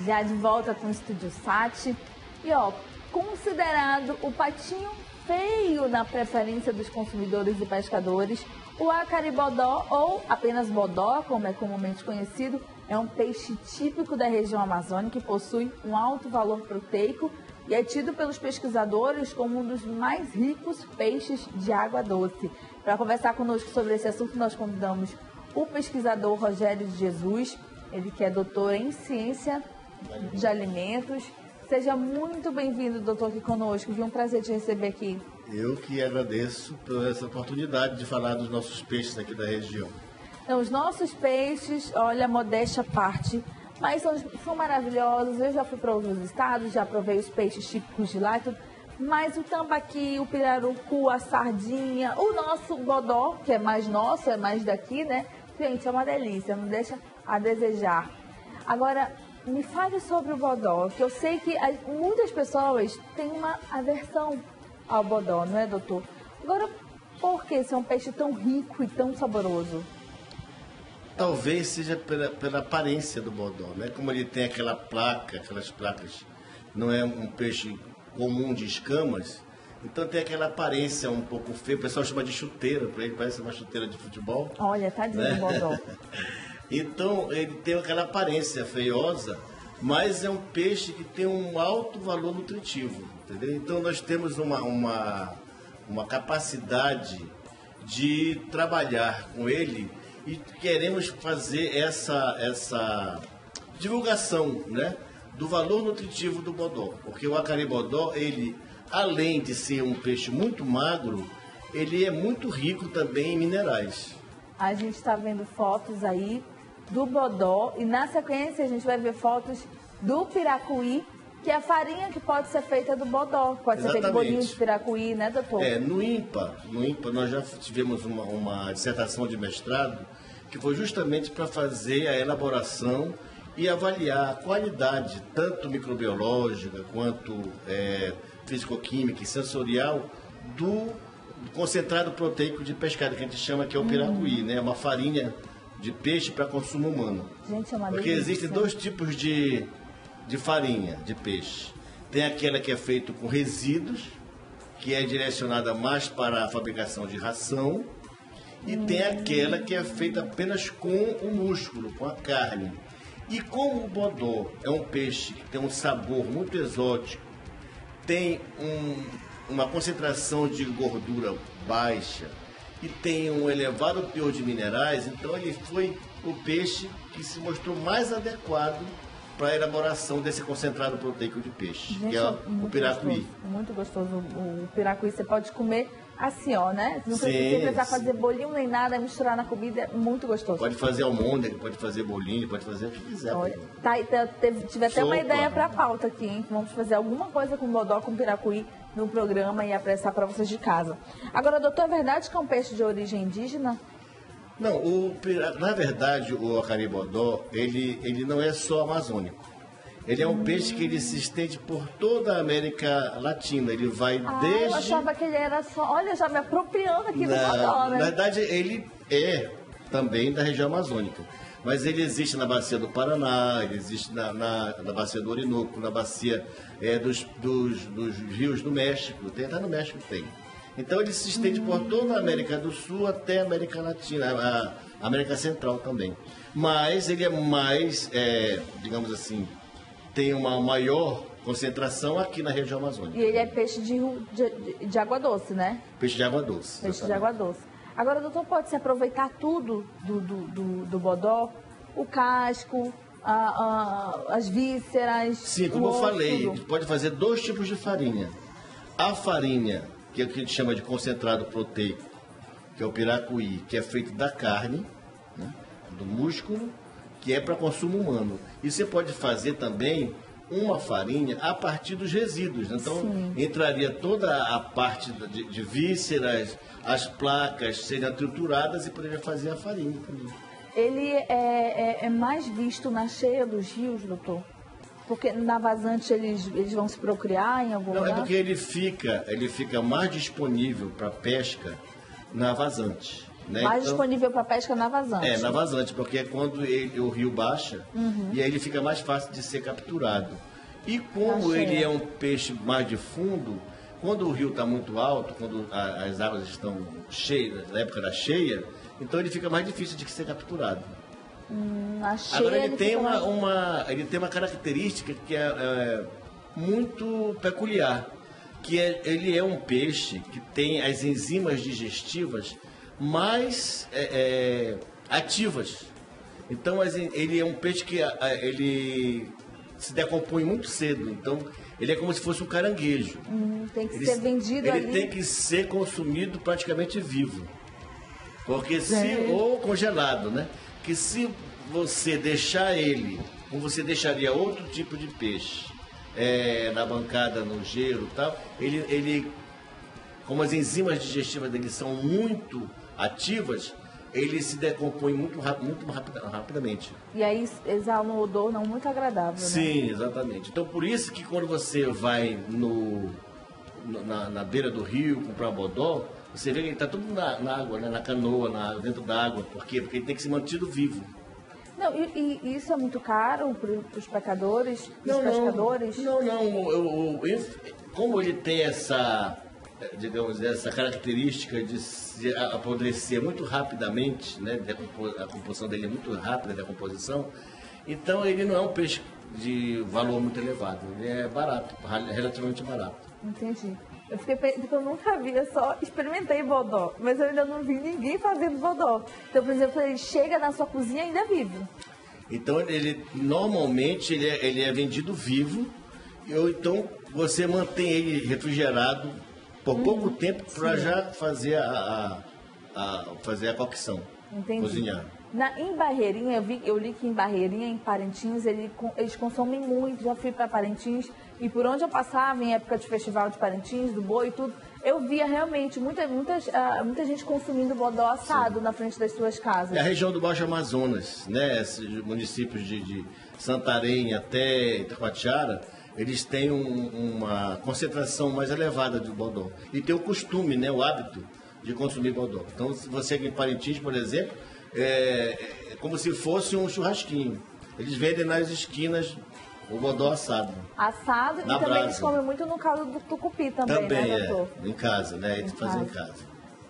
Já de volta com o Estúdio Sat. E considerado o patinho feio na preferência dos consumidores e pescadores, o acaribodó, ou apenas bodó, como é comumente conhecido, é um peixe típico da região amazônica que possui um alto valor proteico e é tido pelos pesquisadores como um dos mais ricos peixes de água doce. Para conversar conosco sobre esse assunto, nós convidamos o pesquisador Rogério de Jesus, ele que é doutor em ciência de alimentos. Seja muito bem-vindo, doutor, aqui conosco. Viu? Um prazer te receber aqui. Eu que agradeço por essa oportunidade de falar dos nossos peixes aqui da região. Então, os nossos peixes, olha, modéstia à parte, mas são maravilhosos. Eu já fui para outros estados, já provei os peixes típicos de lá e tudo. Mas o tambaqui, o pirarucu, a sardinha, o nosso bodó, que é mais nosso, é mais daqui, né? Gente, é uma delícia, não deixa a desejar. Agora, me fale sobre o bodó, que eu sei que muitas pessoas têm uma aversão ao bodó, não é, doutor? Agora, por que esse é um peixe tão rico e tão saboroso? Talvez seja pela aparência do bodó, né? Como ele tem aquelas placas, não é um peixe comum de escamas, então tem aquela aparência um pouco feia, o pessoal chama de chuteira, para ele parece uma chuteira de futebol. Olha, tadinho, né? Bodó. Então ele tem aquela aparência feiosa, mas é um peixe que tem um alto valor nutritivo, entendeu? Então nós temos uma capacidade de trabalhar com ele e queremos fazer essa divulgação, né, do valor nutritivo do bodó, porque o acaribodó, ele, além de ser um peixe muito magro, ele é muito rico também em minerais. A gente está vendo fotos aí do bodó e na sequência a gente vai ver fotos do piracuí, que é a farinha que pode ser feita do bodó. Pode ser feito bolinho de piracuí, né, doutor? No INPA nós já tivemos uma dissertação de mestrado que foi justamente para fazer a elaboração e avaliar a qualidade, tanto microbiológica quanto físico-química e sensorial, do concentrado proteico de pescado, que a gente chama que é o piracuí, né? É uma farinha de peixe para consumo humano. Gente, é uma Porque delícia. existem dois tipos de farinha de peixe. Tem aquela que é feita com resíduos, que é direcionada mais para a fabricação de ração, e tem aquela que é feita apenas com o músculo, com a carne. E como o bodó é um peixe que tem um sabor muito exótico, tem uma concentração de gordura baixa e tem um elevado teor de minerais, então ele foi o peixe que se mostrou mais adequado para a elaboração desse concentrado proteico de peixe, gente, que é o piracuí. Gostoso, muito gostoso. O piracuí você pode comer assim, né? Não precisa precisar fazer bolinho nem nada, misturar na comida, é muito gostoso. Pode fazer almôndega, pode fazer bolinho, pode fazer o que quiser. Olha, tive até uma ideia para a pauta aqui, hein? Vamos fazer alguma coisa com bodó, com piracuí no programa e apressar para vocês de casa. Agora, doutor, é verdade que é um peixe de origem indígena? Não, na verdade o acaribodó, ele não é só amazônico. Ele é um peixe que ele se estende por toda a América Latina. Ele vai desde... Eu achava que ele era só... Olha, já me apropriando aqui do bodó, né? Na verdade, ele é também da região amazônica. Mas ele existe na bacia do Paraná, ele existe na bacia do Orinoco, na bacia dos rios do México. Até no México tem. Então ele se estende por toda a América do Sul até a América Latina, a América Central também. Mas ele é mais, digamos assim, tem uma maior concentração aqui na região amazônica. E ele é peixe de água doce, né? Peixe de água doce. Peixe exatamente. De água doce. Agora, doutor, pode-se aproveitar tudo do bodó? O casco, as vísceras? Sim, como eu falei, a gente pode fazer dois tipos de farinha. A farinha, que é o que a gente chama de concentrado proteico, que é o piracuí, que é feito da carne, né, do músculo, que é para consumo humano. E você pode fazer também uma farinha a partir dos resíduos. Então, entraria toda a parte de vísceras, as placas seriam trituradas e poderia fazer a farinha também. Ele é mais visto na cheia dos rios, doutor? Porque na vazante eles vão se procriar em algum lugar? Não, é porque ele fica mais disponível para pesca na vazante. Né? Mais então, disponível para pesca na vazante. na vazante, porque é quando o rio baixa e aí ele fica mais fácil de ser capturado. E como ele é um peixe mais de fundo, quando o rio está muito alto, quando as águas estão cheias, na época da cheia, então ele fica mais difícil de ser capturado. Agora ele tem ele tem uma característica que é muito peculiar, que ele é um peixe que tem as enzimas digestivas mais ativas. Então ele é um peixe que ele se decompõe muito cedo. Então ele é como se fosse um caranguejo. Tem que ser vendido ali. Ele tem que ser consumido praticamente vivo. Porque ou congelado, né? Que se você deixar ele, como você deixaria outro tipo de peixe, na bancada, no gelo e tal, ele, como as enzimas digestivas dele são muito ativas, ele se decompõe muito rapidamente. E aí exala um odor não muito agradável, Sim, exatamente. Então por isso que quando você vai na beira do rio comprar bodó, você vê que ele está tudo na água, né? Na canoa, dentro da água. Por quê? Porque ele tem que ser mantido vivo. Não, e isso é muito caro para os pescadores? Não. Como ele tem essa, digamos, essa característica de se apodrecer muito rapidamente, né? A composição dele é muito rápida, a decomposição, então ele não é um peixe de valor muito elevado. Ele é barato, relativamente barato. Entendi. Eu fiquei pensando que eu nunca vi, eu só experimentei bodó, mas eu ainda não vi ninguém fazendo bodó. Então, por exemplo, ele chega na sua cozinha ainda vivo. Então, normalmente ele é vendido vivo, ou então você mantém ele refrigerado por pouco tempo para já fazer fazer a cocção. Entendi. Cozinhar. Em Barreirinha, eu li que em Barreirinha, em Parintins, eles consomem muito. Já fui para Parintins e por onde eu passava, em época de festival de Parintins, do boi e tudo, eu via realmente muita gente consumindo bodó assado na frente das suas casas. É a região do Baixo Amazonas, né? Esses municípios de Santarém até Itacoatiara, eles têm uma concentração mais elevada de bodó. E tem o costume, né? O hábito de consumir bodó. Então, se você aqui em Parintins, por exemplo, é como se fosse um churrasquinho. Eles vendem nas esquinas o bodó assado. Assado e também brasa. Eles comem muito no caldo do tucupi também, né, doutor? Em casa, né? Eles fazem em casa.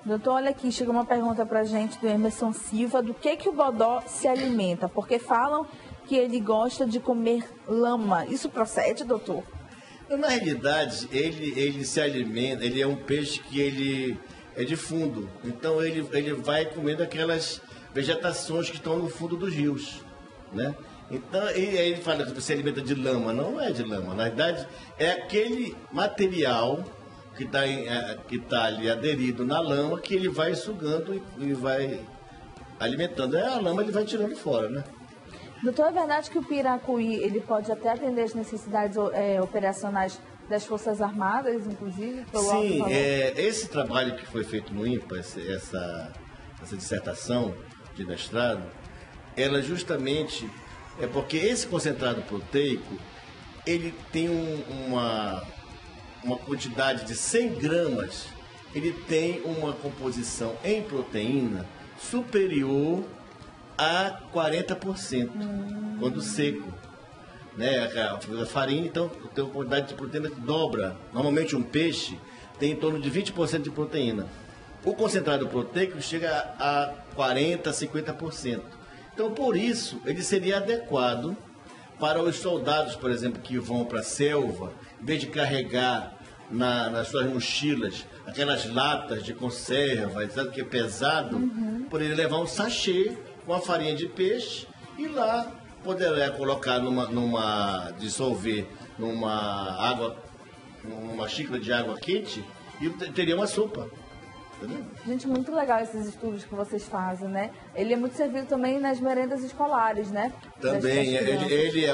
Doutor, olha aqui, chegou uma pergunta pra gente do Emerson Silva, do que o bodó se alimenta? Porque falam que ele gosta de comer lama. Isso procede, doutor? Na realidade, ele se alimenta, ele é um peixe que ele é de fundo. Então ele vai comendo aquelas vegetações que estão no fundo dos rios, né? Então, e aí ele fala que você alimenta de lama. Não é de lama. Na verdade, é aquele material que está ali aderido na lama que ele vai sugando e vai alimentando. A lama ele vai tirando fora, né? Doutor, é verdade que o piracuí ele pode até atender as necessidades operacionais das Forças Armadas, inclusive? Sim, esse trabalho que foi feito no INPA, essa dissertação de mestrado, ela justamente é porque esse concentrado proteico, ele tem uma quantidade de 100 gramas, ele tem uma composição em proteína superior a 40%, quando seco. Né? A farinha, então, tem uma quantidade de proteína que dobra. Normalmente um peixe tem em torno de 20% de proteína. O concentrado proteico chega a 40%, 50%. Então, por isso, ele seria adequado para os soldados, por exemplo, que vão para a selva, em vez de carregar nas suas mochilas aquelas latas de conserva, sabe que é pesado, poderia levar um sachê com a farinha de peixe e lá poderia colocar dissolver numa xícara de água quente e teria uma sopa. Entendeu? Gente, muito legal esses estudos que vocês fazem, né? Ele é muito servido também nas merendas escolares, né? Também,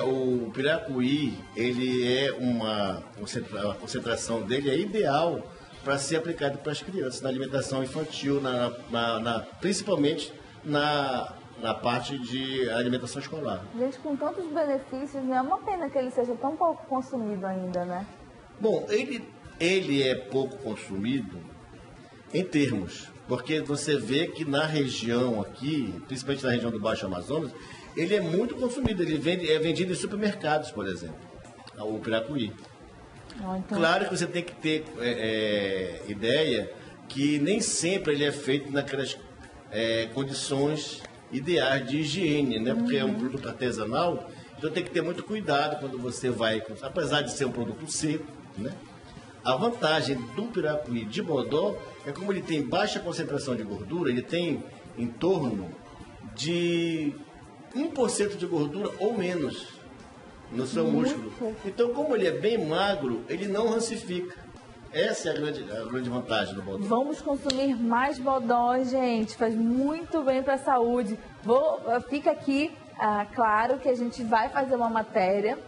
o piracuí, ele é a concentração dele é ideal para ser aplicado para as crianças, na alimentação infantil, principalmente na parte de alimentação escolar. Gente, com tantos benefícios, não é uma pena que ele seja tão pouco consumido ainda, né? Bom, ele é pouco consumido em termos, Porque você vê que na região aqui, principalmente na região do Baixo Amazonas, ele é muito consumido. É vendido em supermercados, por exemplo, o piracuí. Então... Claro que você tem que ter ideia que nem sempre ele é feito naquelas condições ideais de higiene, né? Porque é um produto artesanal, então tem que ter muito cuidado quando você vai, apesar de ser um produto seco, né? A vantagem do piracuí de Bodó é como ele tem baixa concentração de gordura, ele tem em torno de 1% de gordura ou menos no seu músculo. Então, como ele é bem magro, ele não rancifica. Essa é a grande vantagem do Bodó. Vamos consumir mais Bodó, gente. Faz muito bem para a saúde. Fica aqui, claro que a gente vai fazer uma matéria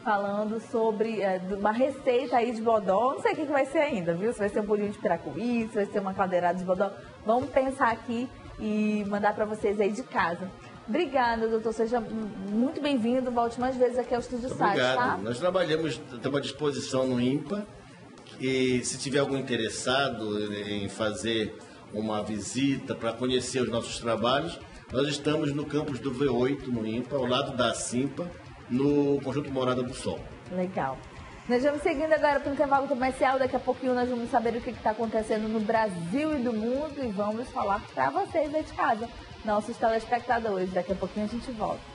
falando sobre uma receita aí de Bodó. Não sei o que vai ser ainda, viu? Se vai ser um bolinho de piracuí, se vai ser uma caldeirada de Bodó. Vamos pensar aqui e mandar para vocês aí de casa. Obrigada, doutor. Seja muito bem-vindo. Volte mais vezes aqui ao Estúdio SAT, obrigado. Tá? Nós estamos à disposição no INPA. E se tiver algum interessado em fazer uma visita para conhecer os nossos trabalhos, nós estamos no campus do V8, no INPA, ao lado da Simpa, no Conjunto Morada do Sol. Legal. Nós vamos seguindo agora para o intervalo comercial. Daqui a pouquinho nós vamos saber o que está acontecendo no Brasil e do mundo e vamos falar para vocês aí de casa, nossos telespectadores. Daqui a pouquinho a gente volta.